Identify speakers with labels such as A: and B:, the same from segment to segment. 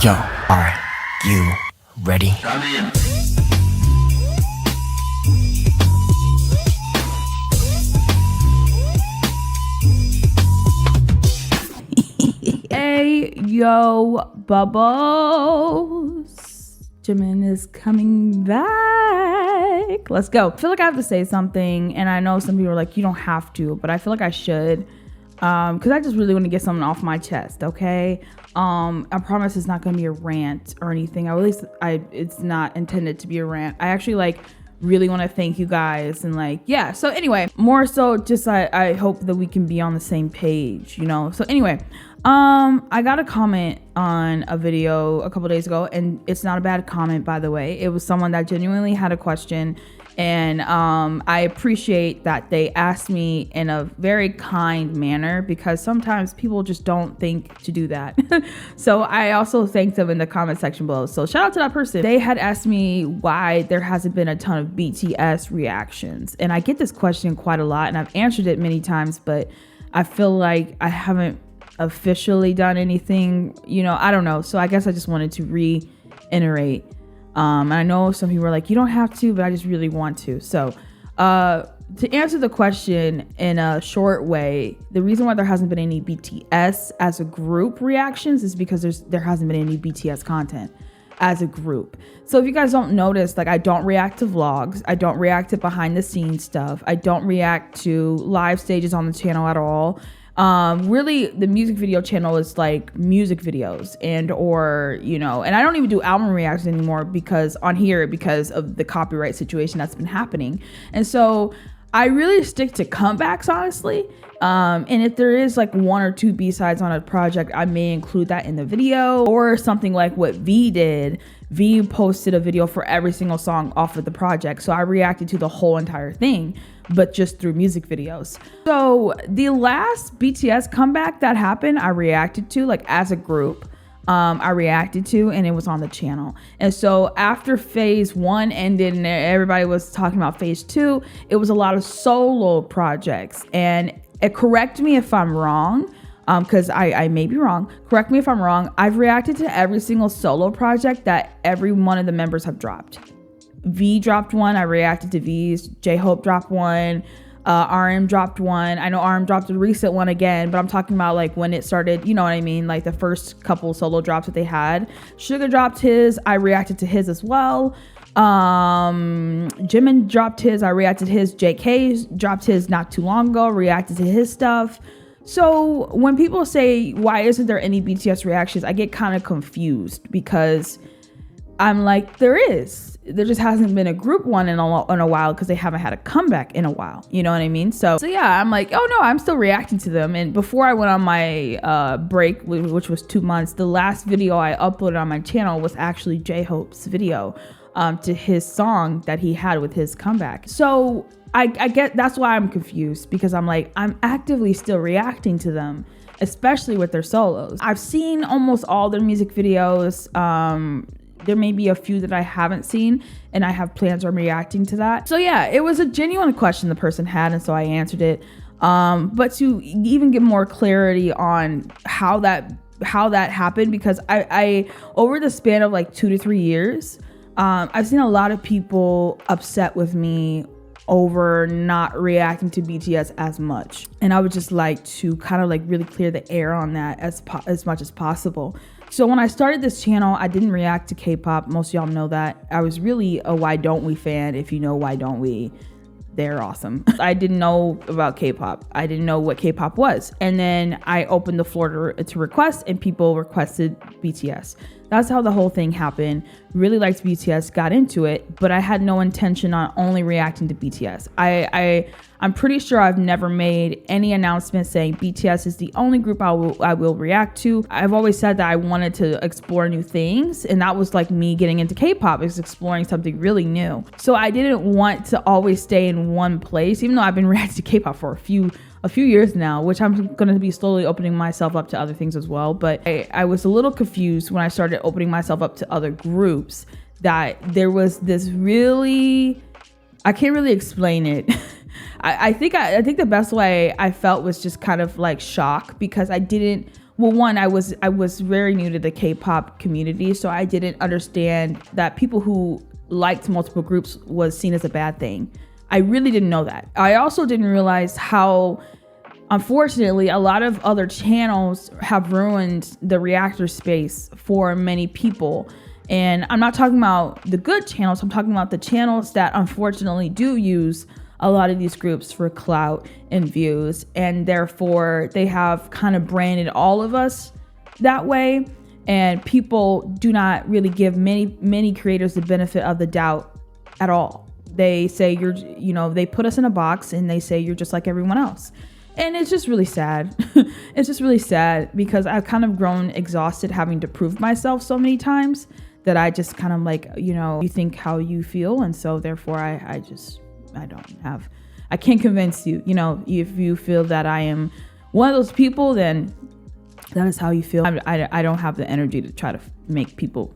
A: Yo, are you ready?
B: Hey, yo, Bubbles. Jimin is coming back. Let's go. I feel like I have to say something, and I know some people are like, you don't have to, but I feel like I should. Because I just really want to get something off my chest, okay? I promise it's not going to be a rant or anything. It's not intended to be a rant. I actually really want to thank you guys and yeah. So anyway, more so just I hope that we can be on the same page, you know? So anyway, I got a comment on a video a couple days ago, and it's not a bad comment, by the way. It was someone that genuinely had a question, and I appreciate that they asked me in a very kind manner, because sometimes people just don't think to do that. So I also thanked them in the comment section below. So shout out to that person. They had asked me why there hasn't been a ton of BTS reactions. And I get this question quite a lot, and I've answered it many times, but I feel like I haven't officially done anything, I don't know. So I guess I just wanted to reiterate. And I know some people are like, you don't have to, but I just really want to. So to answer the question in a short way, the reason why there hasn't been any BTS as a group reactions is because there hasn't been any BTS content as a group. So if you guys don't notice, I don't react to vlogs. I don't react to behind the scenes stuff. I don't react to live stages on the channel at all. Really the music video channel is music videos and I don't even do album reactions anymore because of the copyright situation that's been happening. And so I really stick to comebacks, honestly. And if there is one or two B-sides on a project, I may include that in the video, or something like what V did. V posted a video for every single song off of the project. So I reacted to the whole entire thing, but just through music videos. So the last BTS comeback that happened, I reacted to as a group. I reacted to, and it was on the channel. And so after phase 1 ended and everybody was talking about phase 2, it was a lot of solo projects. And correct me if I'm wrong, because I may be wrong. Correct me if I'm wrong. I've reacted to every single solo project that every one of the members have dropped. V dropped one, I reacted to V's. J-Hope dropped one. RM dropped one. I know RM dropped a recent one again, but I'm talking about when it started, you know what I mean? The first couple solo drops that they had. Sugar dropped his, I reacted to his as well. Jimin dropped his, I reacted to his. JK dropped his not too long ago, reacted to his stuff. So when people say, why isn't there any BTS reactions? I get kind of confused because I'm there is. There just hasn't been a group one in a while because they haven't had a comeback in a while. You know what I mean? So yeah, I'm oh no, I'm still reacting to them. And before I went on my break, which was 2 months, the last video I uploaded on my channel was actually J-Hope's video to his song that he had with his comeback. So I get that's why I'm confused, because I'm I'm actively still reacting to them, especially with their solos. I've seen almost all their music videos. There may be a few that I haven't seen, and I have plans on reacting to that. So yeah, it was a genuine question the person had, and so I answered it. But to even get more clarity on how that happened, because I over the span of 2 to 3 years, I've seen a lot of people upset with me over not reacting to BTS as much, and I would just like to kind of really clear the air on that as much as possible. So when I started this channel, I didn't react to K-pop. Most of y'all know that. I was really a Why Don't We fan. If you know Why Don't We, they're awesome. I didn't know about K-pop. I didn't know what K-pop was. And then I opened the floor to request, and people requested BTS. That's how the whole thing happened. Really liked BTS, got into it, but I had no intention on only reacting to BTS. I'm pretty sure I've never made any announcement saying BTS is the only group I will react to. I've always said that I wanted to explore new things, and that was me getting into K-pop, is exploring something really new. So I didn't want to always stay in one place, even though I've been reacting to K-pop for a few years now, which I'm going to be slowly opening myself up to other things as well. But I was a little confused when I started opening myself up to other groups, that there was this really, I can't really explain it. I think the best way I felt was just kind of shock, because I didn't well, one, I was very new to the K-pop community, so I didn't understand that people who liked multiple groups was seen as a bad thing. I really didn't know that. I also didn't realize how, unfortunately, a lot of other channels have ruined the reactor space for many people. And I'm not talking about the good channels. I'm talking about the channels that unfortunately do use a lot of these groups for clout and views. And therefore, they have kind of branded all of us that way. And people do not really give many creators the benefit of the doubt at all. They say they put us in a box and they say you're just like everyone else. And it's just really sad. It's just really sad because I've kind of grown exhausted having to prove myself so many times that I just kind of like, you think how you feel. And so therefore I can't convince you, if you feel that I am one of those people, then that is how you feel. I don't have the energy to try to make people,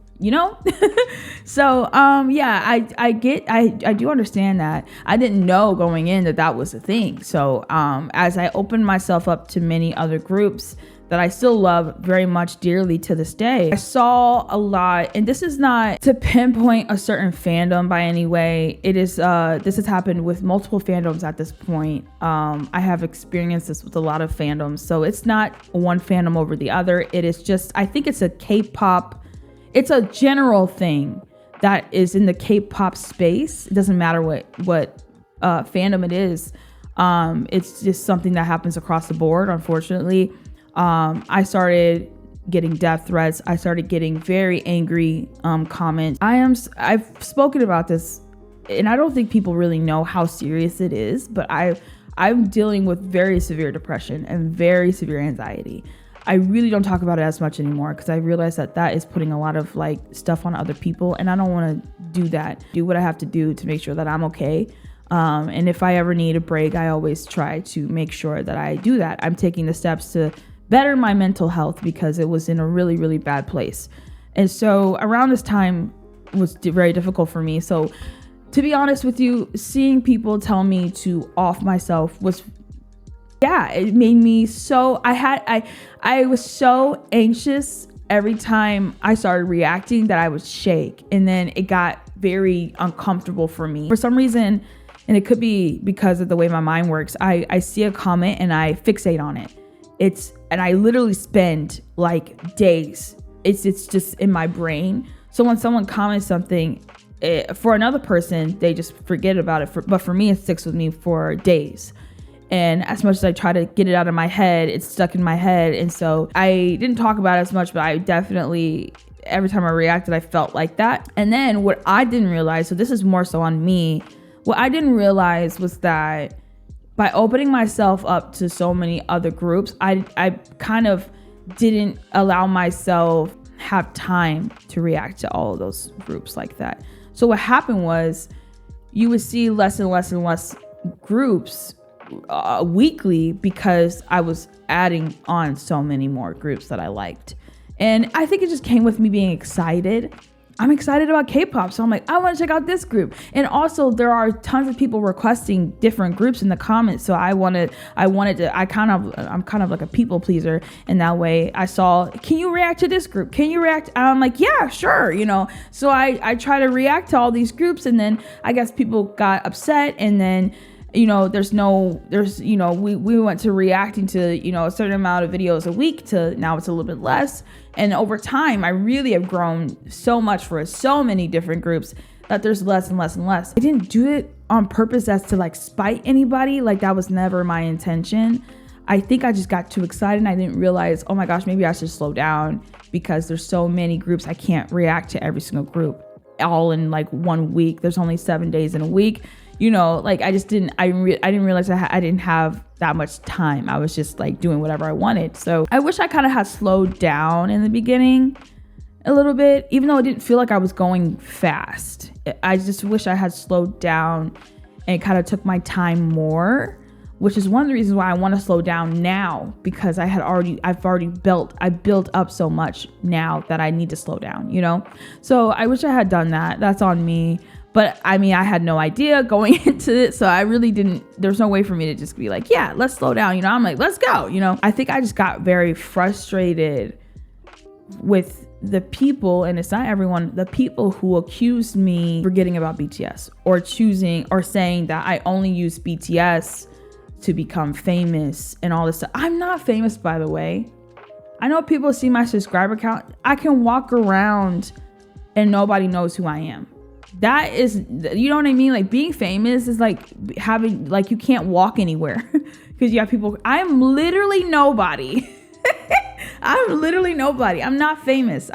B: So, I do understand that. I didn't know going in that was a thing. So, as I opened myself up to many other groups that I still love very much dearly to this day, I saw a lot, and this is not to pinpoint a certain fandom by any way. It is, this has happened with multiple fandoms at this point. I have experienced this with a lot of fandoms. So it's not one fandom over the other. It is just, I think it's a K-pop, it's a general thing that is in the K-pop space. It doesn't matter what fandom it is. It's just something that happens across the board, unfortunately. I started getting death threats. I started getting very angry comments. I've spoken about this, and I don't think people really know how serious it is, but I'm dealing with very severe depression and very severe anxiety. I really don't talk about it as much anymore because I realize that is putting a lot of like stuff on other people, and I don't want to do that. Do what I have to do to make sure that I'm okay. And if I ever need a break, I always try to make sure that I do that. I'm taking the steps to better my mental health because it was in a really, really bad place. And so around this time was very difficult for me. So to be honest with you, seeing people tell me to off myself was, it made me so, I was so anxious every time I started reacting that I would shake. And then it got very uncomfortable for me. For some reason, and it could be because of the way my mind works, I see a comment and I fixate on it. And I literally spend like days. It's just in my brain. So when someone comments something, for another person, they just forget about it. But for me, it sticks with me for days. And as much as I try to get it out of my head, it's stuck in my head. And so I didn't talk about it as much, but I definitely, every time I reacted, I felt like that. And then what I didn't realize, so this is more so on me, what I didn't realize was that by opening myself up to so many other groups, I kind of didn't allow myself have time to react to all of those groups like that. So what happened was you would see less and less and less groups weekly because I was adding on so many more groups that I liked. And I think it just came with me being excited. I'm excited about K-pop, so I'm like, I want to check out this group. And also there are tons of people requesting different groups in the comments. So I'm kind of like a people pleaser in that way. I saw, can you react to this group? Can you react? I'm like, yeah, sure. So I try to react to all these groups, and then I guess people got upset, and then we went to reacting to, a certain amount of videos a week to now it's a little bit less. And over time, I really have grown so much for so many different groups that there's less and less and less. I didn't do it on purpose as to like spite anybody. Like that was never my intention. I think I just got too excited and I didn't realize, oh my gosh, maybe I should slow down because there's so many groups. I can't react to every single group all in like 1 week. There's only 7 days in a week. I didn't realize I didn't have that much time. I was just like doing whatever I wanted. So I wish I kind of had slowed down in the beginning a little bit, even though it didn't feel like I was going fast. I just wish I had slowed down and kind of took my time more, which is one of the reasons why I want to slow down now, because I built up so much now that I need to slow down, So I wish I had done that. That's on me. But I mean, I had no idea going into it. So I really didn't, there's no way for me to just be like, yeah, let's slow down. You know, I'm like, let's go. You know, I think I just got very frustrated with the people, and it's not everyone, the people who accused me forgetting about BTS or choosing or saying that I only use BTS to become famous and all this stuff. I'm not famous, by the way. I know people see my subscriber count. I can walk around and nobody knows who I am. That is, you know what I mean? Like, being famous is like having, like, you can't walk anywhere because you have people. I'm literally nobody. I'm literally nobody. I'm not famous.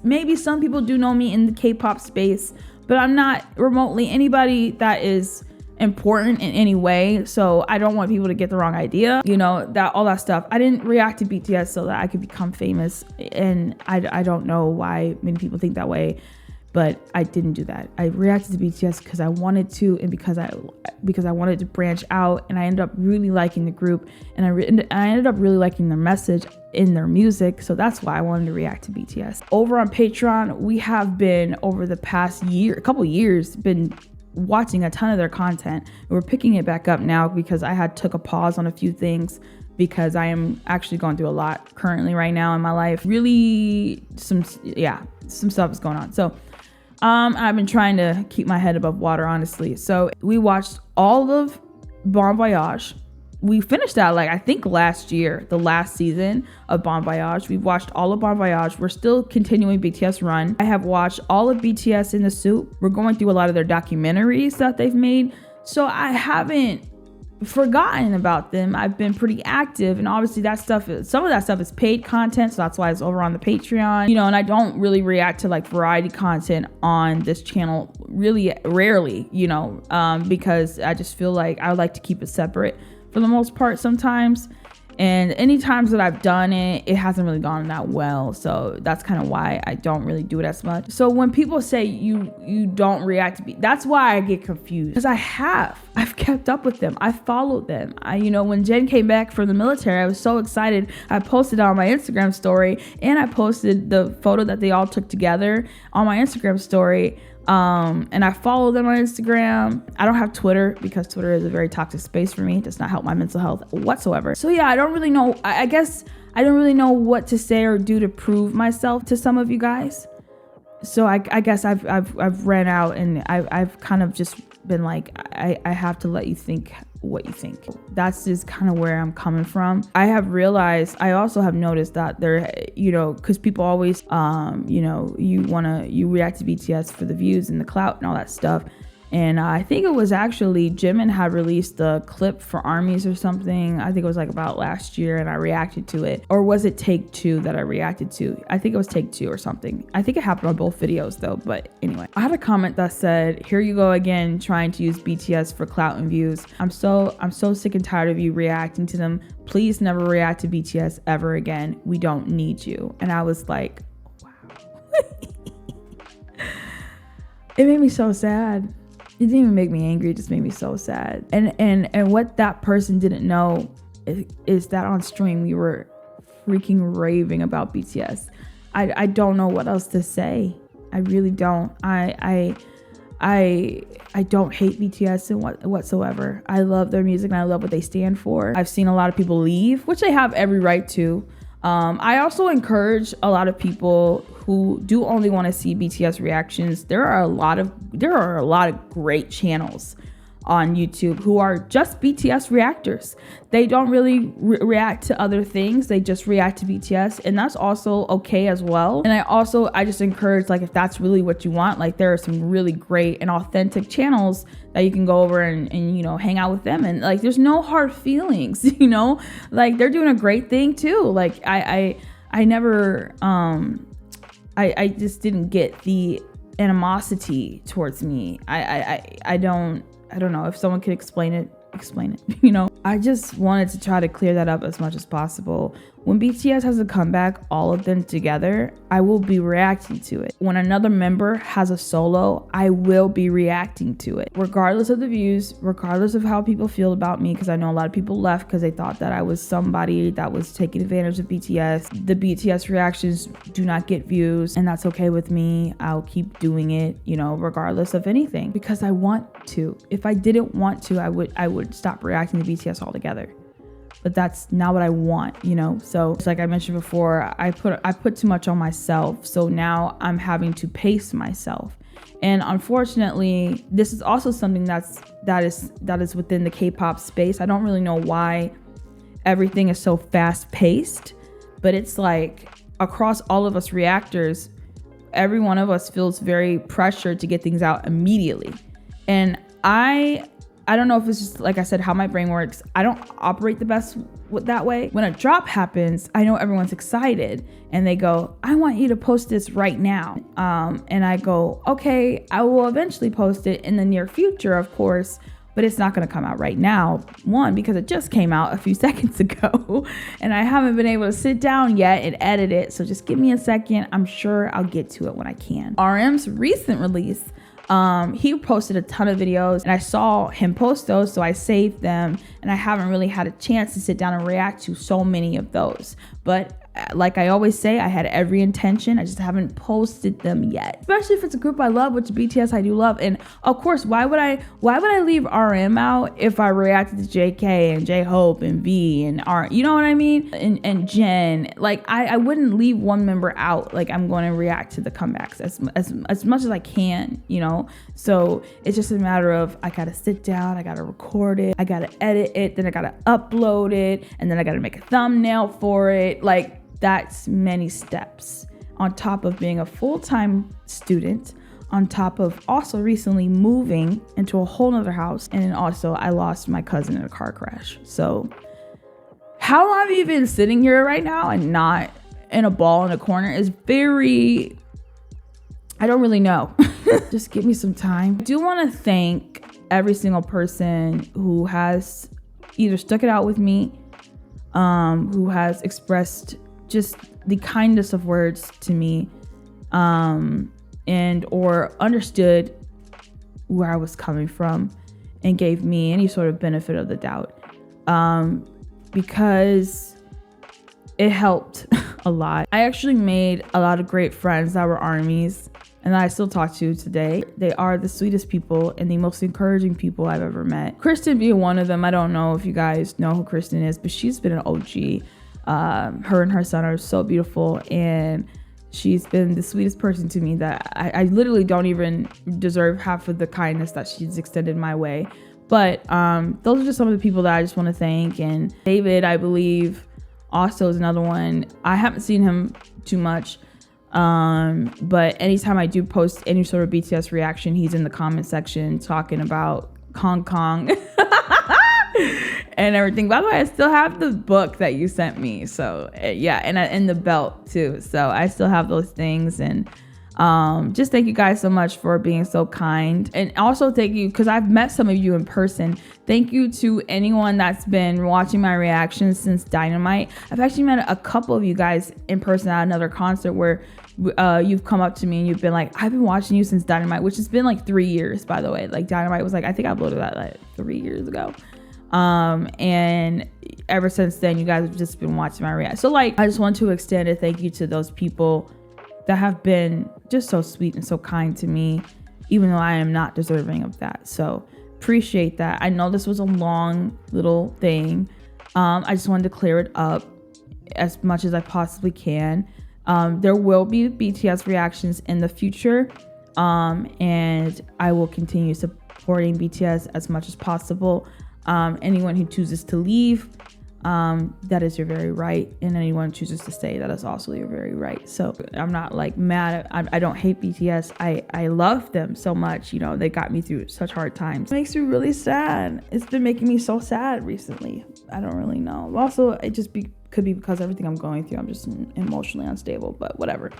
B: Maybe some people do know me in the K-pop space, but I'm not remotely anybody that is important in any way. So I don't want people to get the wrong idea, you know, that all that stuff. I didn't react to BTS so that I could become famous. And I don't know why many people think that way, but I didn't do that. I reacted to BTS because I wanted to, and because I wanted to branch out, and I ended up really liking the group, and I ended up really liking their message in their music. So that's why I wanted to react to BTS. Over on Patreon, we have been, over the past couple years, been watching a ton of their content. We're picking it back up now because I took a pause on a few things because I am actually going through a lot currently right now in my life. Really, some stuff is going on. So I've been trying to keep my head above water, honestly. So we watched all of Bon Voyage. We finished that, like, I think last year, the last season of Bon Voyage. We've watched all of Bon Voyage. We're still continuing BTS Run. I have watched all of BTS in the Soup. We're going through a lot of their documentaries that they've made. So I haven't forgotten about them. I've been pretty active, and obviously some of that stuff is paid content, so that's why it's over on the Patreon, you know. And I don't really react to like variety content on this channel, really rarely, you know, because I just feel like I would like to keep it separate for the most part sometimes. And any times that I've done it, it hasn't really gone that well. So that's kind of why I don't really do it as much. So when people say you don't react to that's why I get confused. Because I've kept up with them. I followed them. You know, when Jen came back from the military, I was so excited. I posted on my Instagram story, and I posted the photo that they all took together on my Instagram story. And I follow them on Instagram. I don't have Twitter because Twitter is a very toxic space for me. It does not help my mental health whatsoever. So yeah, I don't really know. I guess I don't really know what to say or do to prove myself to some of you guys. So I guess I've ran out, and I've kind of just been like, I have to let you think what you think. That's just kind of where I'm coming from. I also have noticed that there, you know, because people always, you know, you react to BTS for the views and the clout and all that stuff. And I think it was actually Jimin had released a clip for Armies or something. I think it was like about last year, and I reacted to it. Or was it Take Two that I reacted to? I think it was Take Two or something. I think it happened on both videos though. But anyway, I had a comment that said, "Here you go again, trying to use BTS for clout and views. I'm so sick and tired of you reacting to them. Please never react to BTS ever again. We don't need you." And I was like, wow. It made me so sad. It didn't even make me angry. It just made me so sad. And what that person didn't know is that on stream we were freaking raving about BTS. I don't know what else to say. I really don't. I don't hate BTS whatsoever. I love their music, and I love what they stand for. I've seen a lot of people leave, which they have every right to. I also encourage a lot of people who do only want to see BTS reactions. There are a lot of great channels on YouTube who are just BTS reactors. They don't really react to other things. They just react to BTS, and that's also okay as well. And I just encourage, like, if that's really what you want, like, there are some really great and authentic channels that you can go over and you know, hang out with them, and like, there's no hard feelings, you know, like, they're doing a great thing too. Like, I never I just didn't get the animosity towards me. I don't know if someone could explain it, you know. I just wanted to try to clear that up as much as possible. When BTS has a comeback, all of them together, I will be reacting to it. When another member has a solo, I will be reacting to it. Regardless of the views, regardless of how people feel about me, because I know a lot of people left because they thought that I was somebody that was taking advantage of BTS. The BTS reactions do not get views, and that's okay with me. I'll keep doing it, regardless of anything, because I want to. If I didn't want to, I would stop reacting to BTS altogether. But that's not what I want, So it's like I mentioned before, I put too much on myself. So now I'm having to pace myself. And unfortunately, this is also something that is within the K-pop space. I don't really know why everything is so fast paced, but it's like across all of us reactors, every one of us feels very pressured to get things out immediately. And I don't know if it's just, like I said, how my brain works. I don't operate the best that way. When a drop happens, I know everyone's excited and they go, I want you to post this right now. And I go, okay, I will eventually post it in the near future, of course, but it's not going to come out right now. One, because it just came out a few seconds ago and I haven't been able to sit down yet and edit it. So just give me a second. I'm sure I'll get to it when I can. RM's recent release, he posted a ton of videos and I saw him post those, so I saved them, and I haven't really had a chance to sit down and react to so many of those. But like I always say, I had every intention. I just haven't posted them yet. Especially if it's a group I love, which BTS I do love. And of course, why would I leave RM out if I reacted to JK and J-Hope and V and R? You know what I mean? And Jen. Like I wouldn't leave one member out. Like I'm going to react to the comebacks as much as I can, So it's just a matter of I gotta sit down, I gotta record it, I gotta edit it, then I gotta upload it, and then I gotta make a thumbnail for it. Like that's many steps on top of being a full-time student, on top of also recently moving into a whole nother house. And then also I lost my cousin in a car crash. So how long have you been sitting here right now and not in a ball in a corner is very, I don't really know. Just give me some time. I do want to thank every single person who has either stuck it out with me, who has expressed just the kindness of words to me, and or understood where I was coming from and gave me any sort of benefit of the doubt, because it helped a lot. I actually made a lot of great friends that were armies and that I still talk to today. They are the sweetest people and the most encouraging people I've ever met. Kristen being one of them. I don't know if you guys know who Kristen is, but she's been an OG. Her and her son are so beautiful, and she's been the sweetest person to me that I literally don't even deserve half of the kindness that she's extended my way. But those are just some of the people that I just want to thank. And David, I believe, also is another one. I haven't seen him too much, but anytime I do post any sort of BTS reaction, he's in the comment section talking about Hong Kong and everything. By the way, I still have the book that you sent me. So yeah, and the belt too. So I still have those things. And just thank you guys so much for being so kind. And also thank you, because I've met some of you in person. Thank you to anyone that's been watching my reactions since Dynamite. I've actually met a couple of you guys in person at another concert where you've come up to me and you've been like, I've been watching you since Dynamite, which has been like 3 years, by the way. Like Dynamite was like, I think I uploaded that like 3 years ago. And ever since then, you guys have just been watching my react. So like, I just want to extend a thank you to those people that have been just so sweet and so kind to me, even though I am not deserving of that. So appreciate that. I know this was a long little thing. I just wanted to clear it up as much as I possibly can. There will be BTS reactions in the future. And I will continue supporting BTS as much as possible. Anyone who chooses to leave, that is your very right. And anyone who chooses to stay, that is also your very right. So I'm not like mad. I don't hate BTS. I love them so much. You know, they got me through such hard times. It makes me really sad. It's been making me so sad recently. I don't really know. Also, it just could be because everything I'm going through, I'm just emotionally unstable, but whatever.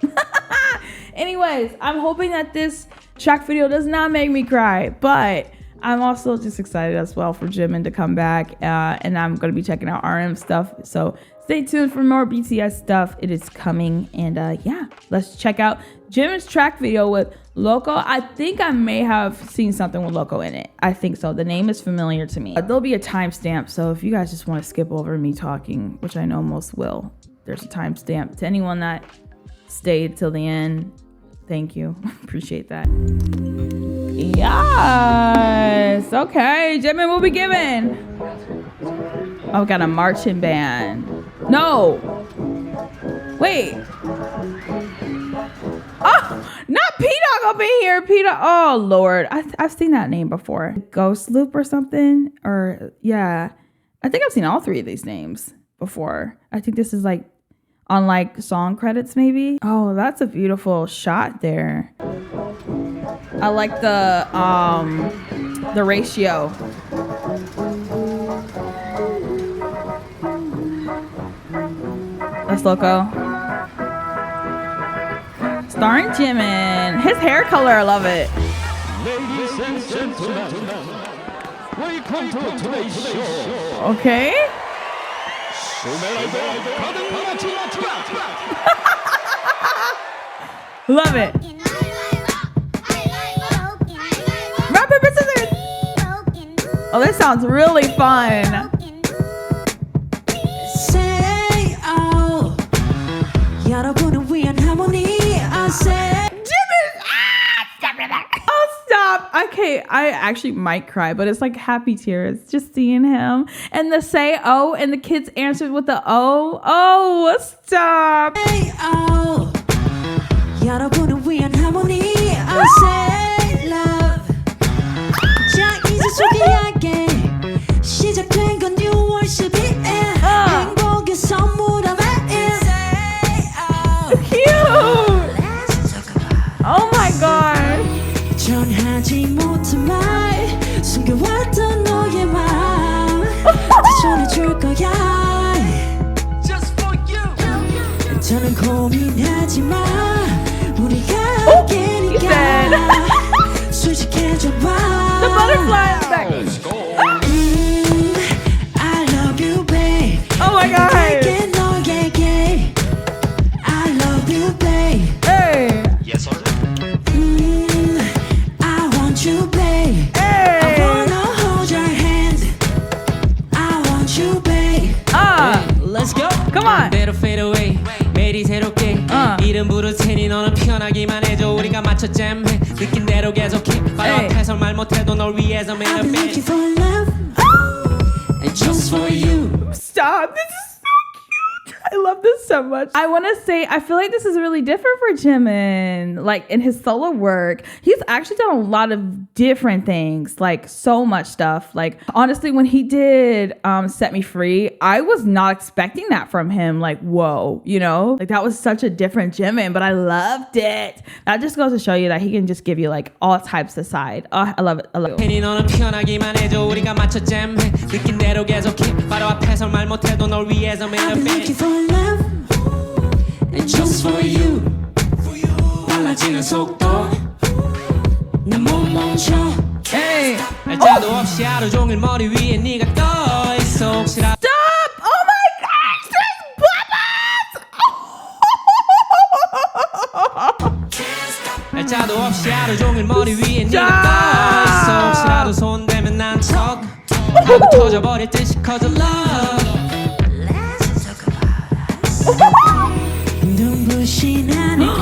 B: Anyways, I'm hoping that this track video does not make me cry, but I'm also just excited as well for Jimin to come back, and I'm going to be checking out RM stuff. So stay tuned for more BTS stuff. It is coming. And yeah, let's check out Jimin's track video with Loco. I think I may have seen something with Loco in it. I think so. The name is familiar to me. There'll be a timestamp. So if you guys just want to skip over me talking, which I know most will, there's a timestamp. To anyone that stayed till the end, thank you. Appreciate that. Yes. Okay. Jimin will be given. Oh, we got a marching band. No. Wait. Oh, not P.O up in here. P.O. Oh, Lord. I've seen that name before. Ghost Loop or something. Or, yeah. I think I've seen all three of these names before. I think this is like on like song credits maybe. Oh, that's a beautiful shot there. I like the ratio. Let's Loco. Starring Jimin. His hair color, I love it.
C: Ladies and gentlemen, welcome to today's show.
B: Okay. Love it. Rock, paper, scissors. Oh, this sounds really fun. Oh, stop. Okay, I actually might cry, but it's like happy tears just seeing him. And the say oh, and the kids answered with the oh. Oh, stop.
D: 여러분을 위한 하모니 I say love 자 이제 소개할게 시작된 건 6월 12일 행복의 선물함에
B: Cute. Oh my god.
D: 전하지 못한 말 숨겨왔던 너의 맘 다 전해줄 거야 Just for you 더는 고민하지 마
B: The butterfly effect.
D: I love you, babe.
B: Oh my god.
D: I love you, babe.
B: Hey.
C: Yes, sir.
D: I want you, babe.
B: Hey.
D: I wanna hold your hand. I want you, babe.
E: Let's go.
B: Come on.
E: Better fade away. 매일이 새롭게 이름 부를 테니 너는 편하기만 해줘 우리가 맞춰 잼해 느낀 대로 계속해 바로 앞에서 말 못해도 널 위해서
D: I've
E: 매일
D: been
E: 매일
D: looking for love and just for you.
B: Stop. This is so cute. I love this so much. I want to say, I feel like this is really different for Jimin. Like in his solo work, he's actually done a lot of different things, like so much stuff. Like honestly, when he did Set Me Free, I was not expecting that from him. Like, whoa, you know, like that was such a different Jimin, but I loved it. That just goes to show you that he can just give you like all types of side. Oh, I love it. I love it.
E: 괜히 너는 편하기만 해줘 우리가 맞춰 잼해 느낀 대로 계속해 바로 앞에서 말 못해도 널 위해서 매일
D: I've been
E: 매일
D: looking for love and just for you. 빨라지는 속도 난 못 멈춰.
B: Hey.
E: 날짜도 없이 하루 종일 머리 위에 네가 떠 있어 혹시라도
B: Stop! Oh my gosh, there's bubbles!
E: 날짜도 없이 하루 종일 머리 위에 네가 떠 있어 혹시라도 손 대면 난 척 하고 터져버릴 듯이 cause of love
D: 눈부신 하늘과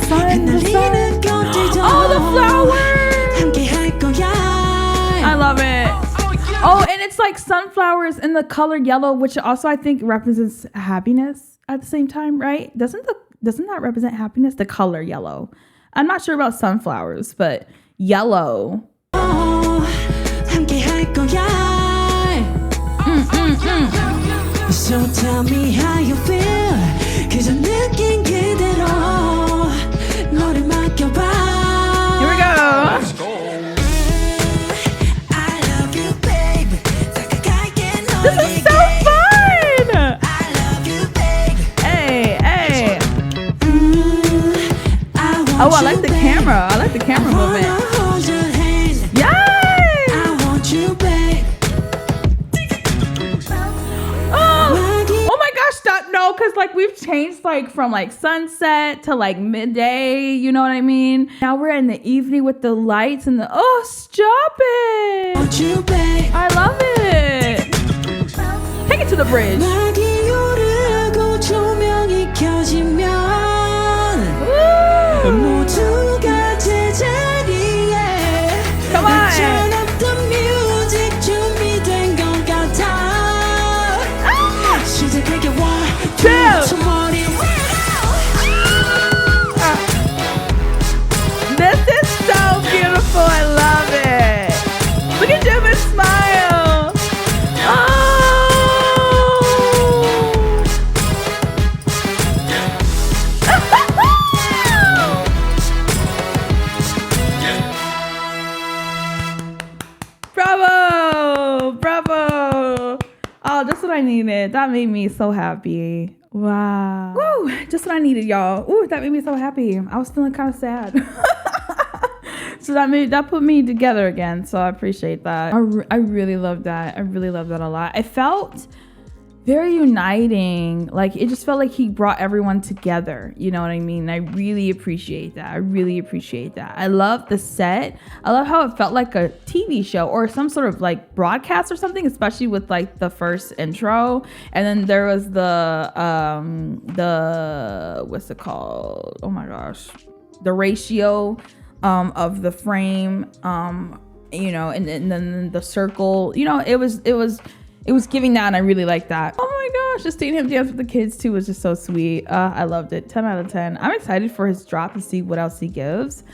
D: 흩날리는 꽃들도
B: Oh, the flowers!
D: 함께 할 거야.
B: I love it. Oh, and it's like sunflowers in the color yellow, which also I think represents happiness at the same time, right? Doesn't that represent happiness? The color yellow. I'm not sure about sunflowers, but yellow.
D: 함께 할 거야. So tell me how you feel. 그저 느낀 그대로 너를 맡겨봐.
B: Here we go.
D: I love you, babe.
B: This is so fun.
D: I love you, babe.
B: Hey, hey.
D: I
B: Oh, I like the camera. I like the camera movement.
D: hold your hand.
B: Yay!
D: I want you, babe.
B: Oh my gosh, because like we've changed like from like sunset to like midday, you know what I mean? Now we're in the evening with the lights and the, oh, stop it.
D: Want you, babe.
B: I love it. Take it to the bridge.
D: 막이 오르고 조명이 켜지면 모두가 제자리에
B: Come on.
D: Turn up the music 준비된 것 같아 시작할게 one, two, to morning
B: This is so beautiful. I love it. Look at Jimin smile. Oh. Bravo. Bravo. Oh, just what I needed. That made me so happy. Wow. Woo, just what I needed, y'all. Ooh, that made me so happy. I was feeling kind of sad. So that put me together again. So I appreciate that. I really love that. I really love that a lot. I felt very uniting. Like it just felt like he brought everyone together. You know what I mean? I really appreciate that. I really appreciate that. I love the set. I love how it felt like a TV show or some sort of like broadcast or something, especially with like the first intro. And then there was the what's it called? Oh my gosh. The ratio of the frame, you know, and then the circle, you know, it was giving that, and I really liked that. Oh my gosh, just seeing him dance with the kids too was just so sweet. I loved it. 10 out of 10. I'm excited for his drop and see what else he gives.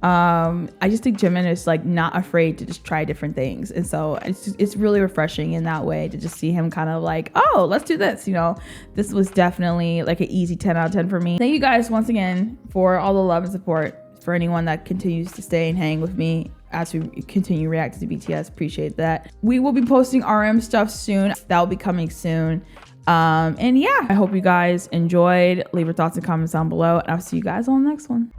B: I just think Jimin is like not afraid to just try different things, and so it's really refreshing in that way to just see him kind of like, oh, let's do this. You know, this was definitely like an easy 10 out of 10 for me. Thank you guys once again for all the love and support. For anyone that continues to stay and hang with me as we continue reacting to BTS, appreciate that. We will be posting RM stuff soon. That will be coming soon. And yeah, I hope you guys enjoyed. Leave your thoughts and comments down below, and I'll see you guys on the next one.